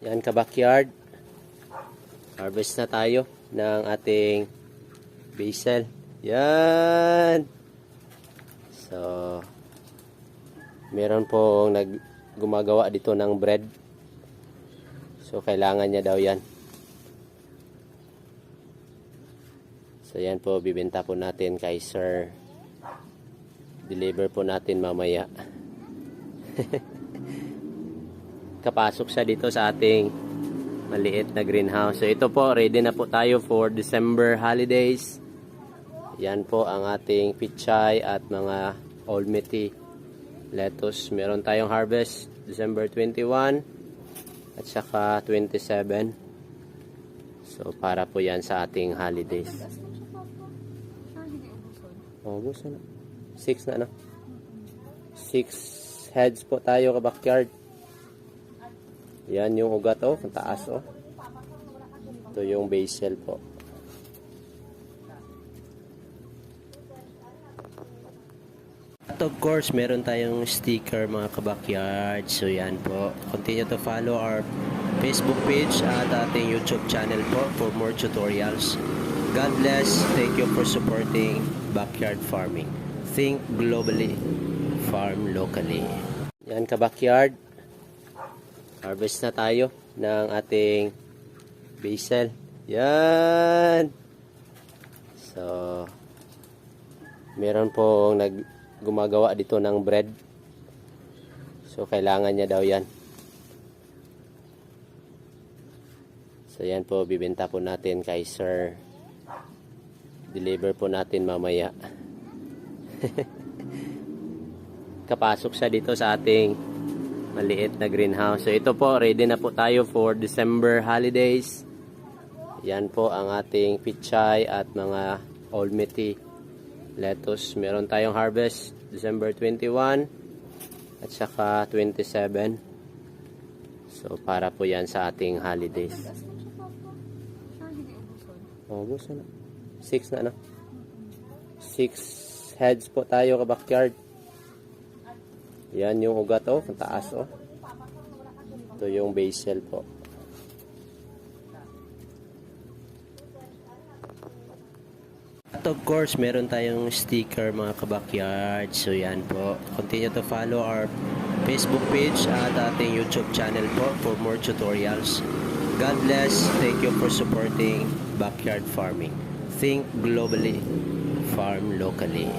Yan ka-backyard. Harvest na tayo ng ating basil. Yan. So, meron pong gumagawa dito ng bread. So, kailangan niya daw yan. So, yan po, bibenta po natin kay Sir. Deliver po natin mamaya. Kapasok siya dito sa ating maliit na greenhouse. So, ito po, ready na po tayo for December holidays. Yan po ang ating pichay at mga olmeti lettuce. Meron tayong harvest December 21 at saka 27. So, para po yan sa ating holidays. Oh, gusto na. 6 na, no? 6 heads po tayo ka-backyard. Yan yung ugat, oh. Ang taas, oh. Ito yung basil po. At of course, meron tayong sticker mga ka-backyard. So, yan po. Continue to follow our Facebook page at ating YouTube channel po for more tutorials. God bless. Thank you for supporting backyard farming. Think globally, farm locally. Yan ka-backyard. Harvest na tayo ng ating basil. Yan. So, meron pong gumagawa dito ng bread. So, kailangan niya daw yan. So, yan po, bibenta po natin kay Sir. Deliver po natin mamaya. Kapasok siya dito sa ating maliit na greenhouse. So, ito po, ready na po tayo for December holidays. Yan po ang ating pichay at mga olmeti lettuce. Meron tayong harvest December 21 at saka 27. So, para po yan sa ating holidays. Oh, gusto na. 6 na, no? 6 heads po tayo ka-backyard. Yan yung ugat, oh. Ang taas, oh. Ito yung basil po. At of course, meron tayong sticker mga ka-backyard. So, yan po. Continue to follow our Facebook page at ating YouTube channel po for more tutorials. God bless. Thank you for supporting backyard farming. Think globally, farm locally.